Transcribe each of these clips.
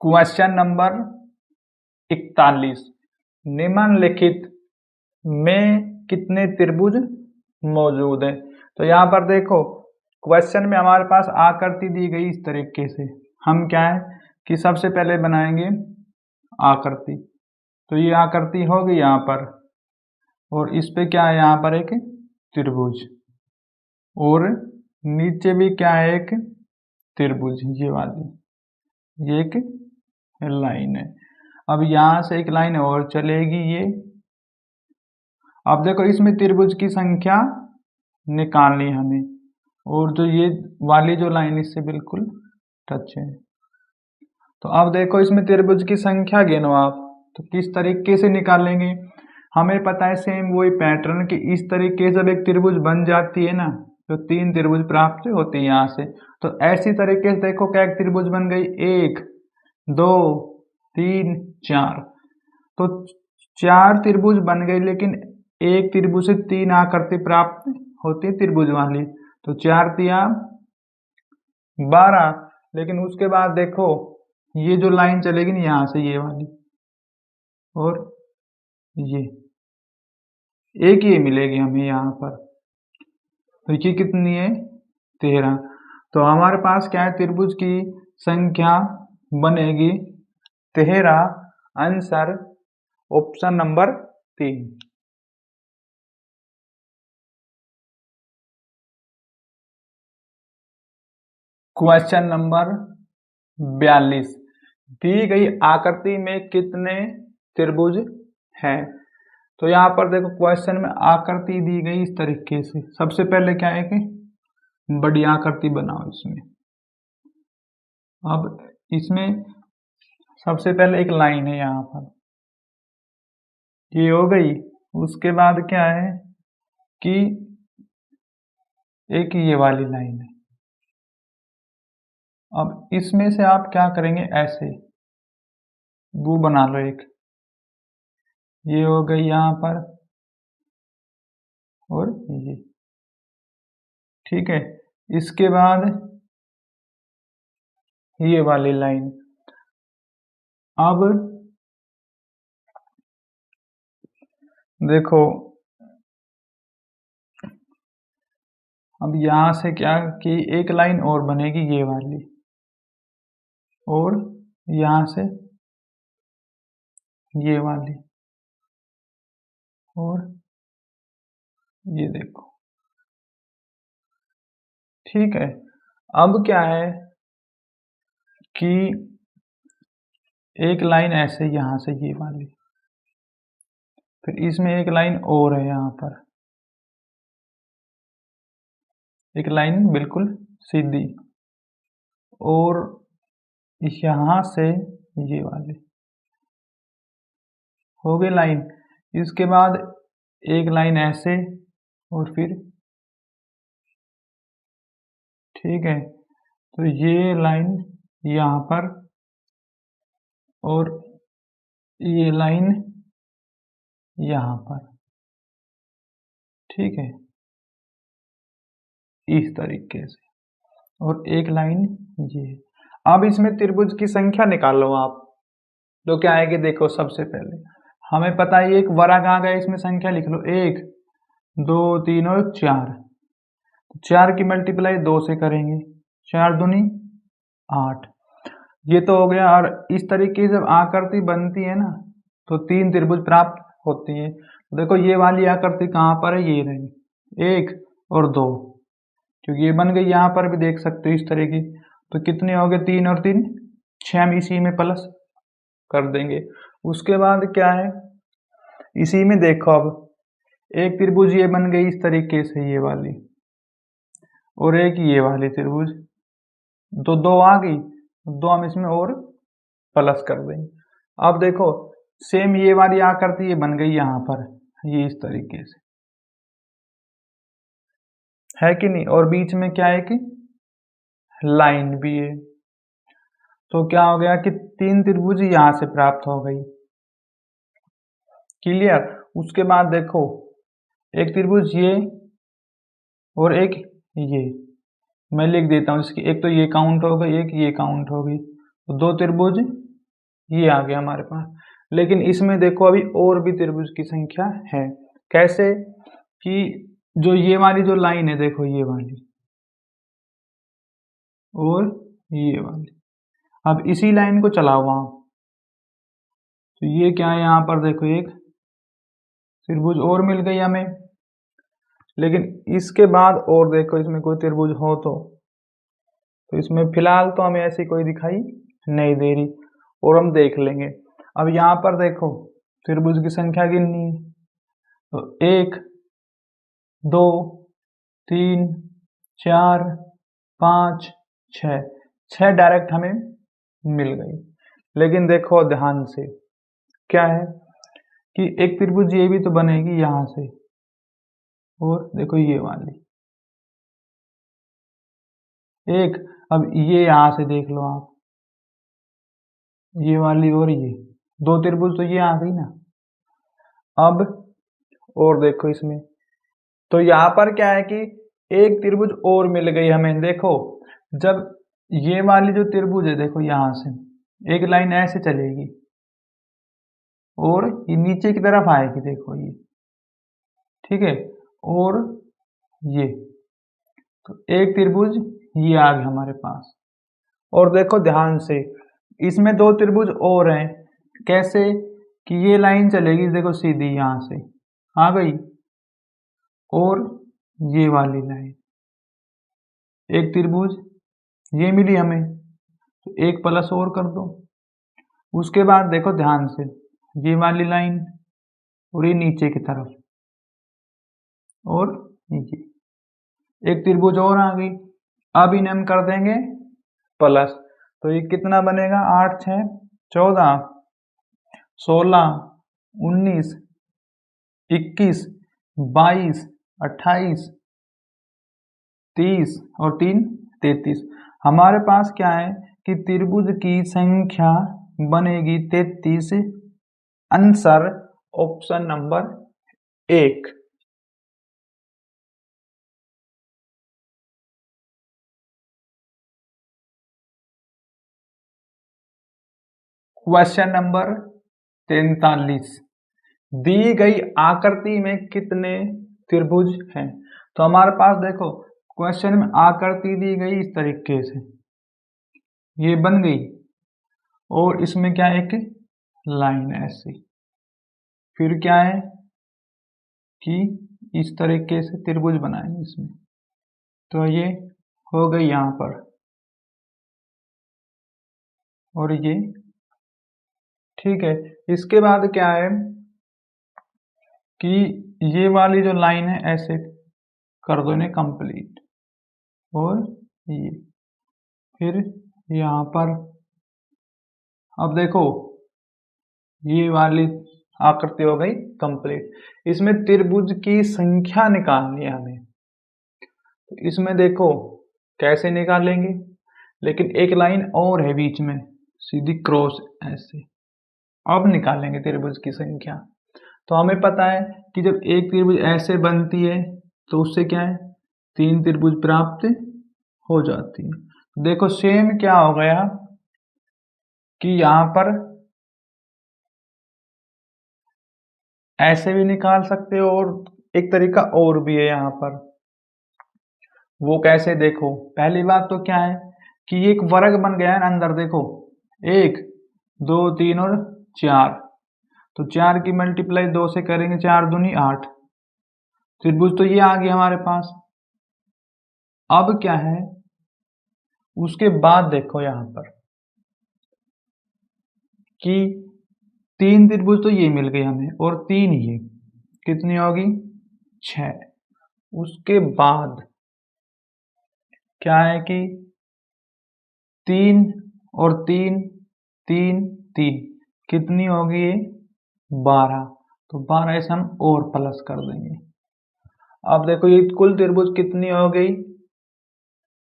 Question number 41, निम्नलिखित में कितने त्रिभुज मौजूद है। तो यहाँ पर देखो क्वेश्चन में हमारे पास आकृति दी गई इस तरीके से। हम क्या है कि सबसे पहले बनाएंगे आकृति। तो ये आकृति होगी यहाँ पर, और इस पे क्या है यहाँ पर एक त्रिभुज, और नीचे भी क्या है एक त्रिभुज, ये वाली ये एक लाइन है। अब यहाँ से एक लाइन और चलेगी ये। अब देखो इसमें त्रिभुज की संख्या निकालनी है हमें, और जो ये वाली जो लाइन इससे बिल्कुल टच है। तो अब देखो इसमें त्रिभुज की संख्या गिनो आप, तो किस तरीके से निकालेंगे। हमें पता है सेम वही पैटर्न कि इस तरीके से जब एक त्रिभुज बन जाती है ना, तो 3 त्रिभुज प्राप्त होती है यहाँ से। तो ऐसी तरीके से देखो क्या एक त्रिभुज बन गई, 1 2 3 4। तो 4 त्रिभुज बन गई, लेकिन एक त्रिभुज से 3 आकृति प्राप्त होती है त्रिभुज वाली। तो 4 तिया 12। लेकिन उसके बाद देखो ये जो लाइन चलेगी ना यहाँ से, ये वाली और ये एक ये मिलेगी हमें यहाँ पर। तो ये कितनी है, 13। तो हमारे पास क्या है, त्रिभुज की संख्या बनेगी 13। Answer option number 3। Question number 42, दी गई आकृति में कितने त्रिभुज हैं। तो यहाँ पर देखो क्वेश्चन में आकृति दी गई इस तरीके से। सबसे पहले क्या है कि बड़ी आकृति बनाओ इसमें। अब इसमें सबसे पहले एक लाइन है यहाँ पर, ये हो गई। उसके बाद क्या है कि एक ये वाली लाइन है। अब इसमें से आप क्या करेंगे, ऐसे वो बना लो एक, ये हो गई यहाँ पर, और ये ठीक है। इसके बाद ये वाली लाइन। अब देखो अब यहाँ से क्या कि एक लाइन और बनेगी ये वाली, और यहाँ से ये वाली, और ये देखो ठीक है। अब क्या है कि एक लाइन ऐसे यहाँ से ये वाली, फिर इसमें एक लाइन और है यहाँ पर, एक लाइन बिल्कुल सीधी, और यहाँ से ये वाली हो गई लाइन। इसके बाद एक लाइन ऐसे, और फिर ठीक है। तो ये लाइन यहाँ पर, और ये लाइन यहाँ पर, ठीक है, इस तरीके से, और एक लाइन ये। अब इसमें त्रिभुज की संख्या निकालो आप। तो क्या है कि देखो सबसे पहले हमें पता है एक वर्ग आ गया, इसमें संख्या लिख लो 1 2 3 और 4। 4 की मल्टीप्लाई 2 से करेंगे, 4 दूनी 8। ये तो हो गया। और इस तरीके से जब आकृति बनती है ना, तो 3 त्रिभुज प्राप्त होती है। तो देखो ये वाली आकृति कहाँ पर है, ये रही 1 और 2, क्योंकि ये बन गई। यहाँ पर भी देख सकते हो इस तरह की। तो कितने हो गए, 3 और 3 6, हम इसी में प्लस कर देंगे। उसके बाद क्या है, इसी में देखो अब एक त्रिभुज ये बन गई इस तरीके से, ये वाली, और एक ये वाली त्रिभुज, तो 2 आ गई, 2 हम इसमें और प्लस कर देंगे। अब देखो सेम ये वाली आकृति ये बन गई यहाँ पर, ये इस तरीके से, है कि नहीं। और बीच में क्या है कि लाइन भी है। तो क्या हो गया कि 3 त्रिभुज यहाँ से प्राप्त हो गई। क्लियर। उसके बाद देखो एक त्रिभुज ये और एक ये, मैं लिख देता हूँ इसकी। एक तो ये काउंट हो गई, एक ये काउंट हो गई, तो 2 त्रिभुज ये आ गया हमारे पास। लेकिन इसमें देखो अभी और भी त्रिभुज की संख्या है। कैसे कि जो ये वाली जो लाइन है देखो, ये वाली और ये वाली, अब इसी लाइन को चलाओ वहां, तो ये क्या है, यहाँ पर देखो एक त्रिभुज और मिल गई हमें। लेकिन इसके बाद और देखो इसमें कोई त्रिभुज हो तो इसमें फिलहाल तो हमें ऐसी कोई दिखाई नहीं दे रही, और हम देख लेंगे। अब यहाँ पर देखो त्रिभुज की संख्या गिननी है, तो 1 2 3 4 5 6, 6 डायरेक्ट हमें मिल गई। लेकिन देखो ध्यान से क्या है कि एक त्रिभुज ये भी तो बनेगी यहां से, और देखो ये वाली एक, अब ये यहां से देख लो आप, ये वाली और ये दो त्रिभुज तो ये आ गई ना। अब और देखो इसमें, तो यहाँ पर क्या है कि एक त्रिभुज और मिल गई हमें। देखो जब ये वाली जो त्रिभुज है देखो, यहां से एक लाइन ऐसे चलेगी और ये नीचे की तरफ आएगी, देखो ये, ठीक है, और ये, तो एक त्रिभुज ये आ गया हमारे पास। और देखो ध्यान से इसमें दो त्रिभुज और हैं। कैसे कि ये लाइन चलेगी देखो सीधी यहां से आ गई, और ये वाली लाइन, एक त्रिभुज ये मिली हमें, तो एक प्लस और कर दो। उसके बाद देखो ध्यान से ये वाली लाइन और ये नीचे की तरफ, और ये एक त्रिभुज और आ गई। अब इन्हें हम कर देंगे प्लस, तो ये कितना बनेगा, 8 6 14 16 19 21 22 28 30 और 3 33। हमारे पास क्या है कि त्रिभुज की संख्या बनेगी 33। Answer option number 1। Question number 43, दी गई आकृति में कितने त्रिभुज हैं। तो हमारे पास देखो क्वेश्चन में आकृति दी गई इस तरीके से, ये बन गई, और इसमें क्या है, एक लाइन ऐसी, फिर क्या है कि इस तरीके से त्रिभुज बनाएंगे इसमें, तो ये हो गई यहाँ पर, और ये ठीक है। इसके बाद क्या है कि ये वाली जो लाइन है ऐसे कर दो इन्हें कंप्लीट, और ये फिर यहाँ पर, अब देखो ये वाली आकृति हो गई कंप्लीट। इसमें त्रिभुज की संख्या निकालनी है हमें, तो इसमें देखो कैसे निकालेंगे, लेकिन एक लाइन और है बीच में सीधी क्रॉस ऐसे, अब निकालेंगे त्रिभुज की संख्या। तो हमें पता है कि जब एक त्रिभुज ऐसे बनती है तो उससे क्या है, 3 त्रिभुज प्राप्त हो जाती है। देखो सेम क्या हो गया कि यहां पर ऐसे भी निकाल सकते हो, और एक तरीका और भी है यहाँ पर, वो कैसे, देखो पहली बात तो क्या है कि एक वर्ग बन गया है अंदर, देखो 1 2 3 और 4, तो 4 की मल्टीप्लाई 2 से करेंगे, 4 दूनी 8, त्रिभुज तो ये आ गया हमारे पास। अब क्या है, उसके बाद देखो यहाँ पर कि 3 त्रिभुज तो ये मिल गई हमें, और 3 ये, कितनी होगी 6। उसके बाद क्या है कि 3 और 3 3 3, कितनी होगी ये 12, तो 12 से हम और प्लस कर देंगे। अब देखो ये कुल त्रिभुज कितनी हो गई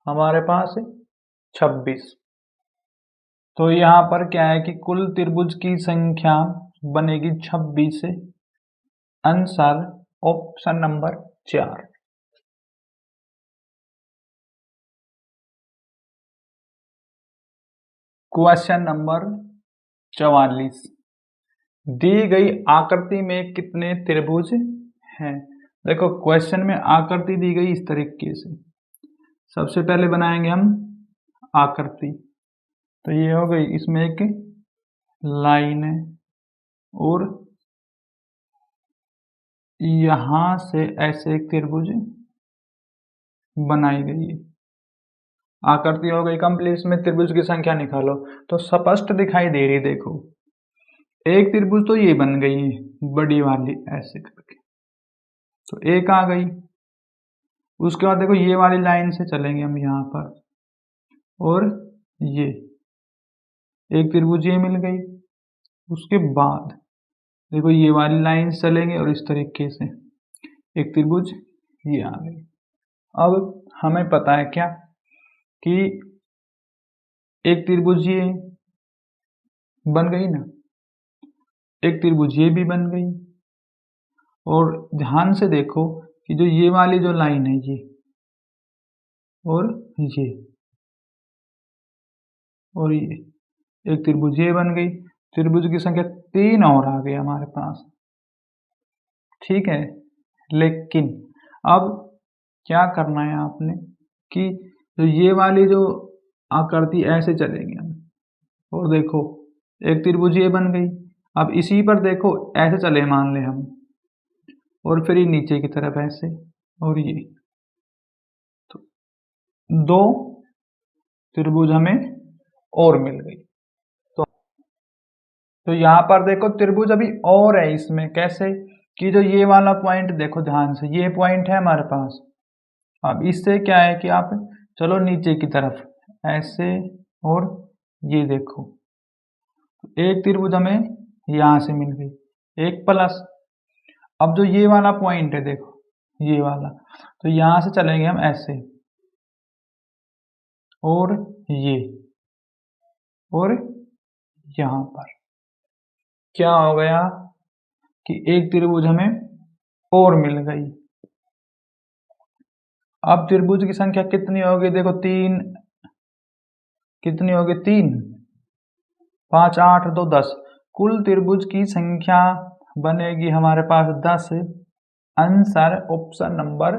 हमारे पास 26। तो यहाँ पर क्या है कि कुल त्रिभुज की संख्या बनेगी 26। Answer option number 4। Question number 44। दी गई आकृति में कितने त्रिभुज हैं? देखो क्वेश्चन में आकृति दी गई इस तरीके से। सबसे पहले बनाएंगे हम आकृति। तो ये हो गई, इसमें एक लाइन है और यहां से ऐसे एक त्रिभुज बनाई गई है। आकृति हो गई कंप्लीट। इसमें त्रिभुज की संख्या निकालो तो स्पष्ट दिखाई दे रही। देखो एक त्रिभुज तो ये बन गई है बड़ी वाली ऐसे करके, तो एक आ गई। उसके बाद देखो ये वाली लाइन से चलेंगे हम यहाँ पर, और ये एक त्रिभुज ये मिल गई। उसके बाद देखो ये वाली लाइन से चलेंगे और इस तरीके से एक त्रिभुज ये आ गई। अब हमें पता है क्या कि एक त्रिभुज ये बन गई ना, एक त्रिभुज ये भी बन गई। और ध्यान से देखो कि जो ये वाली जो लाइन है ये और ये एक त्रिभुज ये बन गई। त्रिभुज की संख्या 3 और आ गई हमारे पास। ठीक है, लेकिन अब क्या करना है आपने कि तो ये वाली जो आकृति ऐसे चलेंगे हम, और देखो एक त्रिभुज ये बन गई। अब इसी पर देखो ऐसे चले मान ले हम, और फिर ये नीचे की तरफ ऐसे, और ये तो 2 त्रिभुज हमें और मिल गई। तो यहाँ पर देखो त्रिभुज अभी और है इसमें। कैसे कि जो ये वाला पॉइंट देखो ध्यान से, ये पॉइंट है हमारे पास। अब इससे क्या है कि आप चलो नीचे की तरफ ऐसे, और ये देखो एक त्रिभुज हमें यहाँ से मिल गई एक प्लस। अब जो ये वाला पॉइंट है देखो ये वाला, तो यहाँ से चलेंगे हम ऐसे, और ये, और यहाँ पर क्या हो गया कि एक त्रिभुज हमें और मिल गई। अब त्रिभुज की संख्या कितनी होगी? देखो 3 कितनी होगी? 3 5 8 2 10। कुल त्रिभुज की संख्या बनेगी हमारे पास 10। Answer option number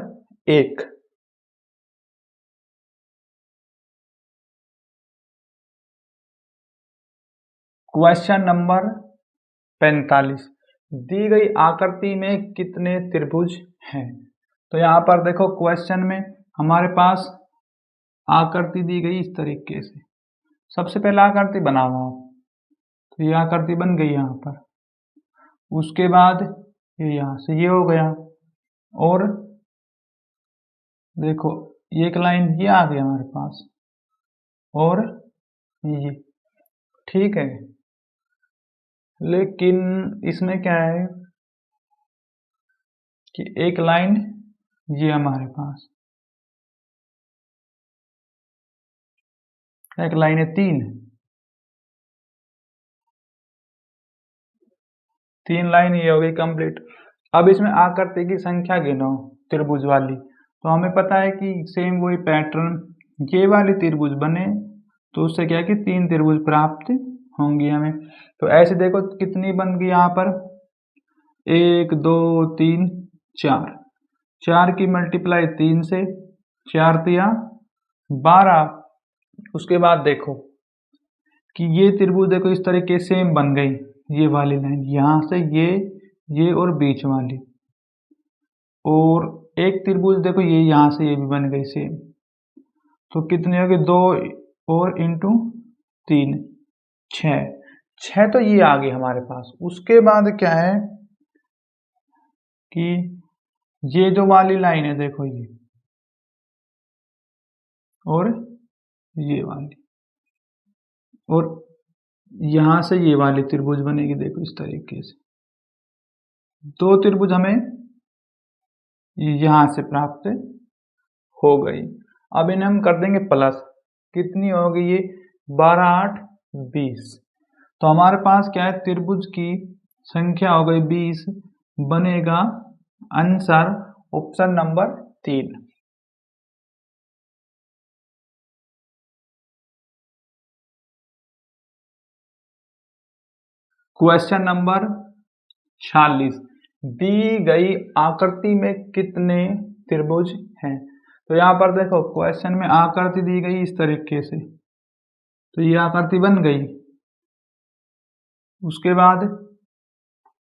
1। Question number 45। दी गई आकृति में कितने त्रिभुज हैं? तो यहाँ पर देखो क्वेश्चन में हमारे पास आकृति दी गई इस तरीके से। सबसे पहले आकृति बनाओ आप, तो ये आकृति बन गई यहाँ पर। उसके बाद ये यहाँ से ये हो गया, और देखो ये एक लाइन ये आ गई हमारे पास, और ये। ठीक है, लेकिन इसमें क्या है कि एक लाइन ये हमारे पास, एक लाइन है 3 लाइन ये हो गई कंप्लीट। अब इसमें आकृति की संख्या गिनो त्रिभुज वाली, तो हमें पता है कि सेम वही पैटर्न, ये वाली त्रिभुज बने तो उससे क्या है कि 3 त्रिभुज प्राप्त होंगी हमें। तो ऐसे देखो कितनी बन गई यहाँ पर, 1 2 3 4। 4 की मल्टीप्लाई 3 से, 4 तिया 12। उसके बाद देखो कि ये त्रिभुज देखो इस तरीके से सेम बन गई। ये वाली लाइन यहाँ से ये और बीच वाली, और एक त्रिभुज देखो ये यहाँ से ये भी बन गई सेम। तो कितनी होगी? 2 और इंटू 3 6 तो ये आ गई हमारे पास। उसके बाद क्या है कि ये जो वाली लाइन है देखो ये, और ये वाली, और यहां से ये वाली त्रिभुज बनेगी देखो इस तरीके से। 2 त्रिभुज हमें यहां से प्राप्त हो गई। अब इन्हें हम कर देंगे प्लस। कितनी होगी ये? 12 8 20। तो हमारे पास क्या है, त्रिभुज की संख्या हो गई 20। बनेगा answer option number 3। Question number 46, दी गई आकृति में कितने त्रिभुज हैं। तो यहाँ पर देखो क्वेश्चन में आकृति दी गई इस तरीके से, तो ये आकृति बन गई। उसके बाद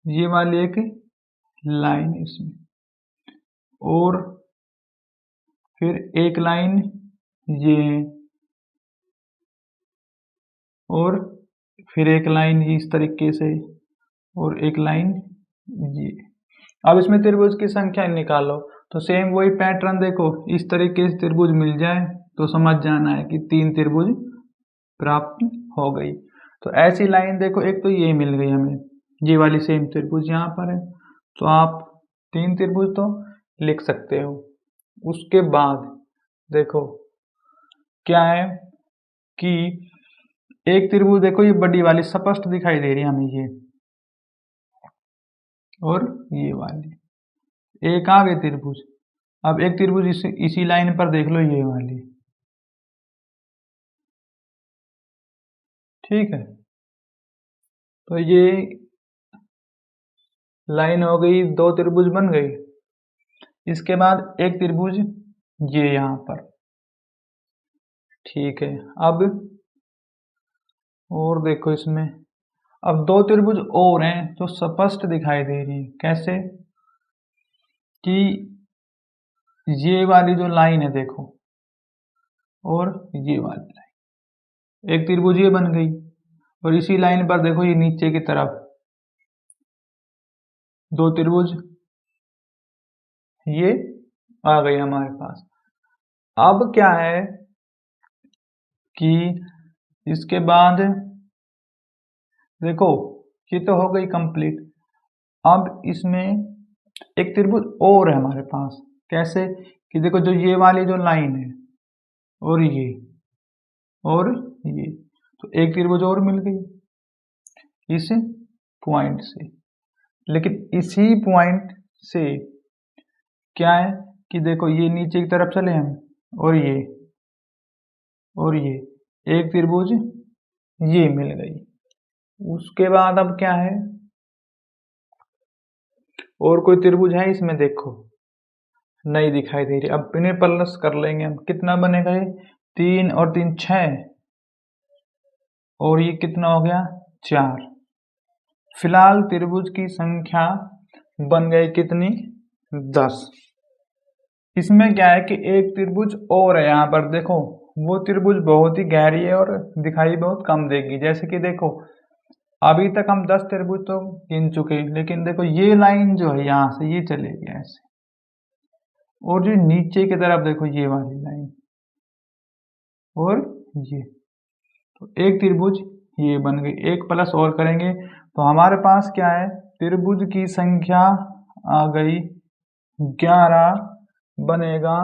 ये वाली एक लाइन इसमें, और फिर एक लाइन ये, और फिर एक लाइन इस तरीके से, और एक लाइन ये। अब इसमें त्रिभुज की संख्या निकालो। तो सेम वही पैटर्न देखो, इस तरीके से त्रिभुज मिल जाए तो समझ जाना है कि 3 त्रिभुज प्राप्त हो गई। तो ऐसी लाइन देखो, एक तो ये मिल गई हमें, ये वाली सेम त्रिभुज यहाँ पर है, तो आप 3 त्रिभुज तो लिख सकते हो। उसके बाद देखो क्या है कि एक त्रिभुज देखो, ये बड़ी वाली स्पष्ट दिखाई दे रही है हमें ये, और ये वाली एक आ गई त्रिभुज। अब एक त्रिभुज इसी लाइन पर देख लो, ये वाली, ठीक है। तो ये लाइन हो गई, 2 त्रिभुज बन गई। इसके बाद एक त्रिभुज ये यहाँ पर, ठीक है। अब और देखो इसमें, अब 2 त्रिभुज और हैं जो स्पष्ट दिखाई दे रही है। कैसे कि ये वाली जो लाइन है देखो, और ये वाली लाइन, एक त्रिभुज ये बन गई, और इसी लाइन पर देखो ये नीचे की तरफ 2 त्रिभुज ये आ गई हमारे पास। अब क्या है कि इसके बाद देखो ये तो हो गई कंप्लीट। अब इसमें एक त्रिभुज और है हमारे पास। कैसे कि देखो, जो ये वाली जो लाइन है और ये, तो एक त्रिभुज और मिल गई इस पॉइंट से। लेकिन इसी पॉइंट से क्या है कि देखो ये नीचे की तरफ चले हम, और ये एक त्रिभुज ये मिल गई। उसके बाद अब क्या है, और कोई त्रिभुज है इसमें देखो, नहीं दिखाई दे रही। अब इन्हें प्लस कर लेंगे हम, कितना बनेगा ये, 3 और 3 6, और ये कितना हो गया 4। फिलहाल त्रिभुज की संख्या बन गई कितनी, 10। इसमें क्या है कि एक त्रिभुज और है यहाँ पर देखो, वो त्रिभुज बहुत ही गहरी है और दिखाई बहुत कम देगी। जैसे कि देखो अभी तक हम 10 त्रिभुज तो गिन चुके, लेकिन देखो ये लाइन जो है यहाँ से ये चलेगी ऐसे, और जो नीचे की तरफ देखो ये वाली लाइन, और ये, तो एक त्रिभुज ये बन गई। एक प्लस और करेंगे तो हमारे पास क्या है, त्रिभुज की संख्या आ गई 11, बनेगा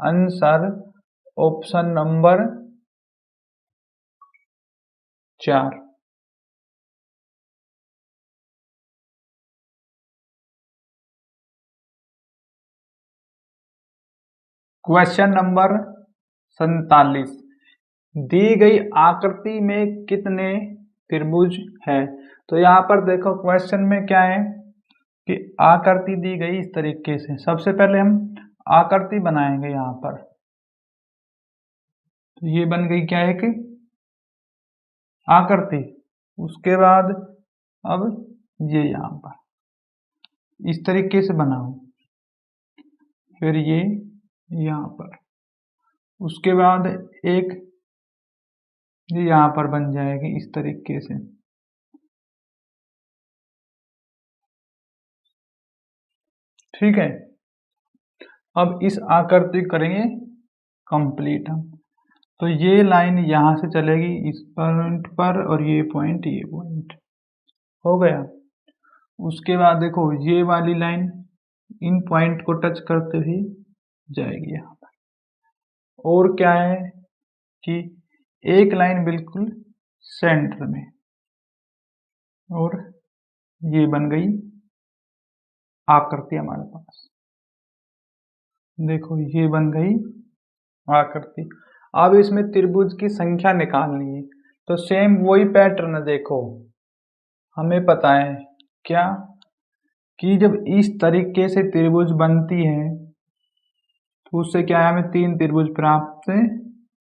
answer option number 4। Question number 47, दी गई आकृति में कितने त्रिभुज है। तो यहाँ पर देखो क्वेश्चन में क्या है कि आकृति दी गई इस तरीके से। सबसे पहले हम आकृति बनाएंगे यहाँ पर, तो ये बन गई क्या है कि आकृति। उसके बाद अब ये यहाँ पर इस तरीके से बनाओ, फिर ये यहाँ पर, उसके बाद एक ये यहाँ पर बन जाएगी इस तरीके से, ठीक है। अब इस आकृति करेंगे कंप्लीट हम। तो ये लाइन यहाँ से चलेगी इस पॉइंट पर, और ये पॉइंट हो गया। उसके बाद देखो ये वाली लाइन इन पॉइंट को टच करते ही जाएगी यहाँ पर। और क्या है कि एक लाइन बिल्कुल सेंटर में, और ये बन गई आकृति हमारे पास। देखो ये बन गई आकृति। अब इसमें त्रिभुज की संख्या निकालनी है, तो सेम वही पैटर्न है। देखो हमें पता है क्या कि जब इस तरीके से त्रिभुज बनती है तो उससे क्या है, हमें 3 त्रिभुज प्राप्त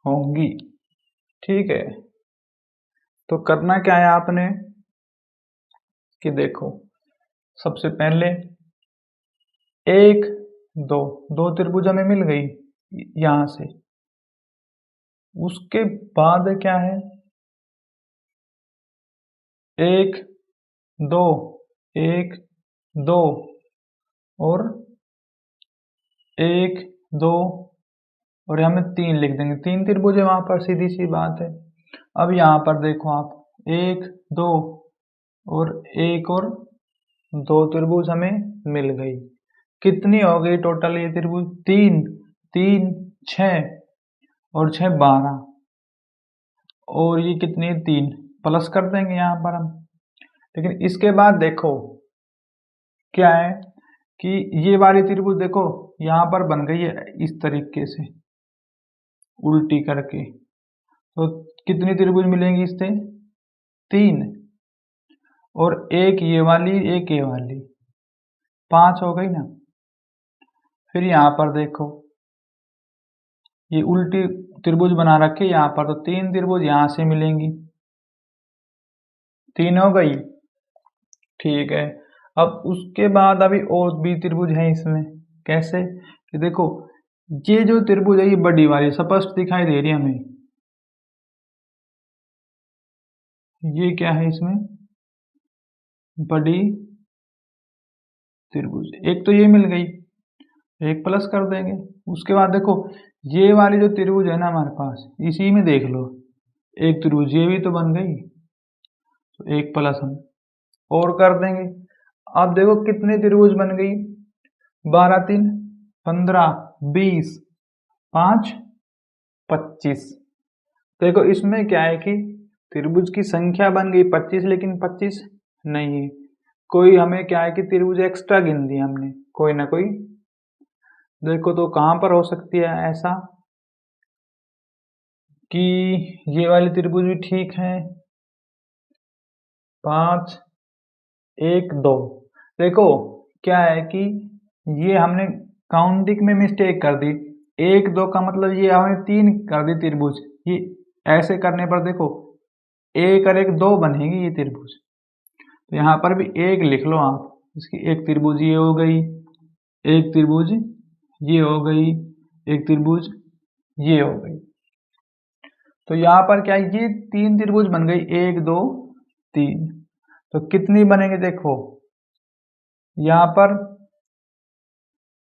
होंगी। ठीक है, तो करना क्या है आपने कि देखो, सबसे पहले 1 2 2 त्रिभुज हमें मिल गई यहां से। उसके बाद क्या है, 1 2 1 2 और 1 2 और हमें 3 लिख देंगे। 3 त्रिभुज है वहां पर, सीधी सी बात है। अब यहाँ पर देखो आप, 1 2 और 1 और 2 त्रिभुज हमें मिल गई। कितनी हो गई टोटल ये त्रिभुज? 3 3 6 और 6 12 और ये कितनी है? 3 प्लस कर देंगे यहाँ पर हम। लेकिन इसके बाद देखो क्या है कि ये वाली त्रिभुज देखो यहाँ पर बन गई है इस तरीके से उल्टी करके, तो कितनी त्रिभुज मिलेंगी इससे? 3 और एक ये वाली, एक ये वाली, 5 हो गई ना। फिर यहाँ पर देखो ये उल्टी त्रिभुज बना रखे यहाँ पर, तो 3 त्रिभुज यहाँ से मिलेंगी, 3 हो गई। ठीक है, अब उसके बाद अभी और भी त्रिभुज है इसमें। कैसे कि देखो, ये जो त्रिभुज है ये बड़ी वाली स्पष्ट दिखाई दे रही है हमें। ये क्या है इसमें? बड़ी त्रिभुज। एक तो ये मिल गई, एक प्लस कर देंगे। उसके बाद देखो ये वाली जो त्रिभुज है ना हमारे पास, इसी में देख लो एक त्रिभुज ये भी तो बन गई, तो एक प्लस हम और कर देंगे। अब देखो कितने त्रिभुज बन गई? 12 3 15 20 5 25। देखो इसमें क्या है कि त्रिभुज की संख्या बन गई 25, लेकिन 25 नहीं है। कोई हमें क्या है कि त्रिभुज एक्स्ट्रा गिन दिया हमने, कोई ना कोई। देखो तो कहाँ पर हो सकती है ऐसा कि ये वाली त्रिभुज भी ठीक है, 5 1 2। देखो क्या है कि ये हमने काउंटिंग में मिस्टेक कर दी। 1 2 का मतलब ये हमने 3 कर दी त्रिभुज। ये ऐसे करने पर देखो 1 और 1 2 बनेगी ये त्रिभुज। तो यहाँ पर भी 1 लिख लो आप, इसकी एक त्रिभुज ये हो गई, एक त्रिभुज ये हो गई, एक त्रिभुज ये हो गई। तो यहाँ पर क्या है, ये 3 त्रिभुज बन गई, 1 2 3। तो कितनी बनेंगे देखो, यहाँ पर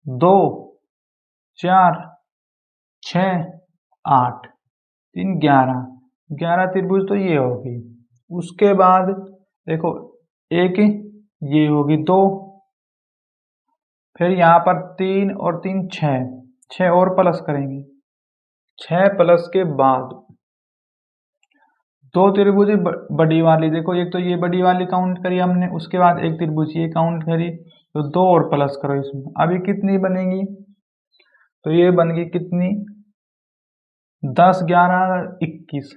2 4 6 8 3 11 11 त्रिभुज तो ये होगी। उसके बाद देखो एक ये होगी 2, फिर यहाँ पर 3 और 3 6 6 और प्लस करेंगे। 6 प्लस के बाद 2 त्रिभुज बड़ी वाली, देखो एक तो ये बड़ी वाली काउंट करी हमने, उसके बाद एक त्रिभुज ये काउंट करी, तो 2 और प्लस करो इसमें। अभी कितनी बनेगी? तो ये बन गई कितनी? 10 11 21।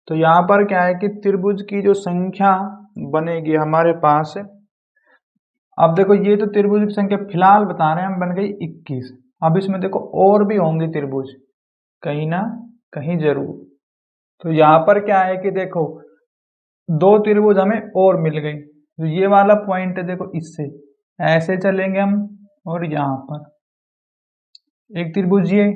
तो यहाँ पर क्या है कि त्रिभुज की जो संख्या बनेगी हमारे पास, अब देखो ये तो त्रिभुज की संख्या फिलहाल बता रहे हैं हम, बन गई 21। अब इसमें देखो और भी होंगे त्रिभुज कहीं ना कहीं जरूर। तो यहाँ पर क्या है कि देखो 2 त्रिभुज हमें और मिल गई, तो ये वाला पॉइंट है देखो, इससे ऐसे चलेंगे हम और यहाँ पर एक त्रिभुज ये,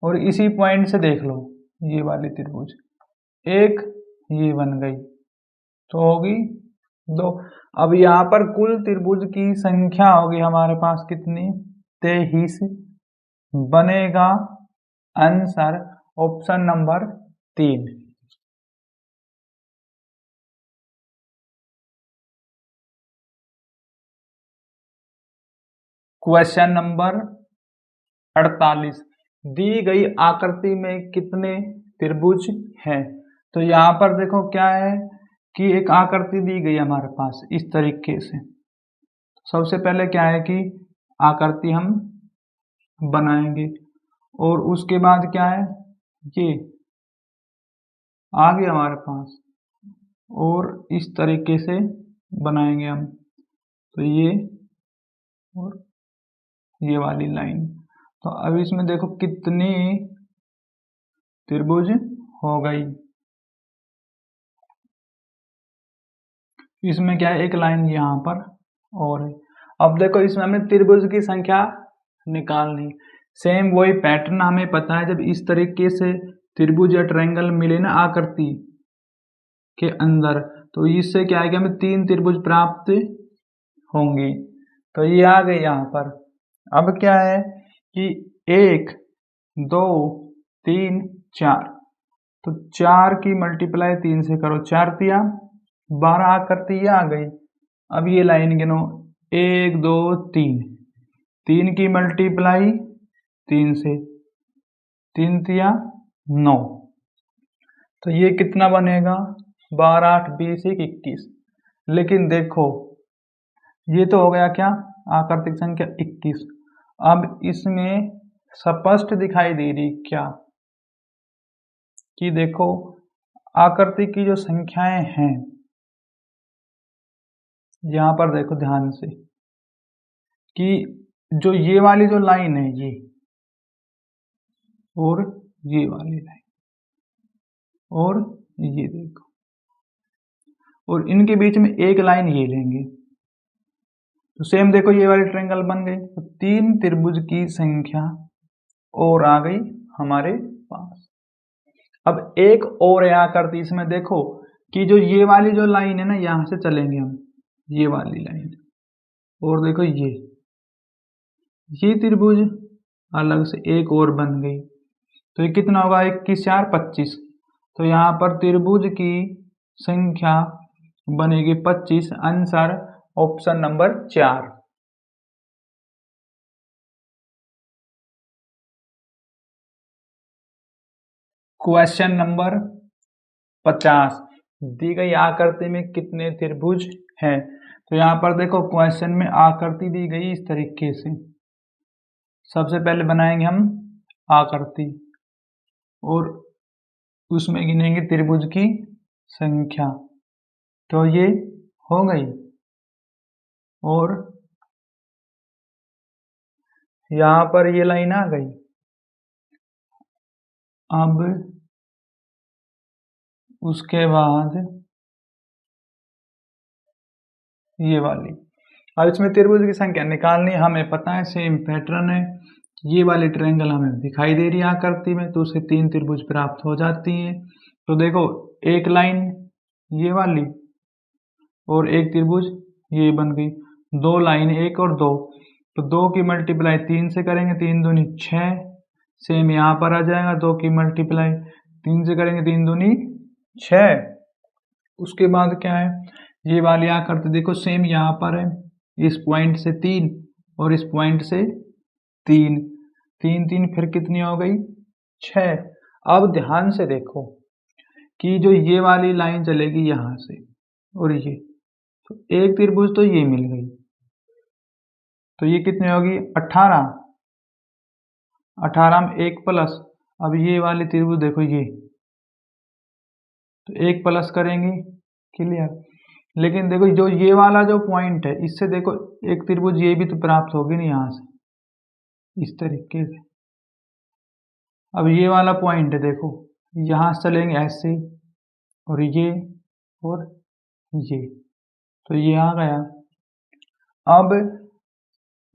और इसी पॉइंट से देख लो ये वाली त्रिभुज एक ये बन गई, तो होगी 2। अब यहाँ पर कुल त्रिभुज की संख्या होगी हमारे पास कितनी? 23 बनेगा answer option number 3। Question number 48, दी गई आकृति में कितने त्रिभुज हैं? तो यहाँ पर देखो क्या है कि एक आकृति दी गई हमारे पास इस तरीके से। सबसे पहले क्या है कि आकृति हम बनाएंगे, और उसके बाद क्या है, ये आ गया हमारे पास, और इस तरीके से बनाएंगे हम। तो ये और ये वाली लाइन। तो अब इसमें देखो कितनी त्रिभुज हो गई। इसमें क्या है, एक लाइन यहाँ पर और है। अब देखो इसमें हमें त्रिभुज की संख्या निकालनी। सेम वही पैटर्न हमें पता है, जब इस तरीके से त्रिभुज या ट्रायंगल मिले ना आकृति के अंदर, तो इससे क्या है कि हमें 3 त्रिभुज प्राप्त होंगी। तो ये आ गई यहाँ पर। अब क्या है कि 1 2 3 4, तो 4 की मल्टीप्लाई 3 से करो, 4 तिया 12 आकृति ये आ गई। अब ये लाइन गिनो, 1 2 3, 3 की मल्टीप्लाई 3 से, 3 तिया 9, तो ये कितना बनेगा, 12 8 20 21। लेकिन देखो ये तो हो गया क्या, आकृतिक संख्या 21। अब इसमें स्पष्ट दिखाई दे रही क्या कि देखो आकृति की जो संख्याएं हैं, यहां पर देखो ध्यान से कि जो ये वाली जो लाइन है ये और ये वाली लाइन और ये देखो, और इनके बीच में एक लाइन ये लेंगे, तो सेम देखो ये वाली ट्रायंगल बन गई। तो 3 त्रिभुज की संख्या और आ गई हमारे पास। अब एक और आकृति इसमें देखो कि जो ये वाली जो लाइन है ना, यहां से चलेंगे हम, ये वाली लाइन, और देखो ये त्रिभुज अलग से एक और बन गई। तो ये कितना होगा, 21 4 25। तो यहाँ पर त्रिभुज की संख्या बनेगी 25। Answer option number 4। Question number 50, दी गई आकृति में कितने त्रिभुज हैं। तो यहाँ पर देखो क्वेश्चन में आकृति दी गई इस तरीके से। सबसे पहले बनाएंगे हम आकृति और उसमें गिनेंगे त्रिभुज की संख्या। तो ये हो गई, और यहाँ पर ये लाइन आ गई। अब उसके बाद ये वाली, अब इसमें त्रिभुज की संख्या निकालनी, हमें पता है सेम पैटर्न है। ये वाली ट्रायंगल हमें दिखाई दे रही है आकृति में, तो उसे 3 त्रिभुज प्राप्त हो जाती है। तो देखो एक लाइन ये वाली और एक त्रिभुज ये बन गई, 2 लाइन 1 और 2, तो 2 की मल्टीप्लाई 3 से करेंगे, 3 दूनी 6। सेम यहाँ पर आ जाएगा, 2 की मल्टीप्लाई 3 से करेंगे, 3 दूनी 6। उसके बाद क्या है, ये वाली आकृति देखो सेम यहाँ पर है, इस पॉइंट से 3 और इस पॉइंट से 3, 3 3 फिर कितनी हो गई, 6। अब ध्यान से देखो कि जो ये वाली लाइन चलेगी यहाँ से और ये, तो एक त्रिभुज तो ये मिल गई, तो ये कितनी होगी 18। 18 में 1 प्लस, अब ये वाली त्रिभुज देखो ये, तो 1 प्लस करेंगे, क्लियर। लेकिन देखो जो ये वाला जो पॉइंट है, इससे देखो एक त्रिभुज ये भी तो प्राप्त होगी ना यहाँ से, इस तरीके से। अब ये वाला पॉइंट है देखो, यहाँ से चलेंगे ऐसे, और ये तो ये आ गया। अब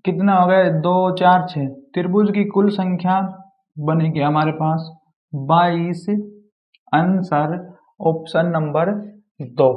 कितना हो गया, 2 4 6, त्रिभुज की कुल संख्या बनेगी हमारे पास 22। Answer option number 2।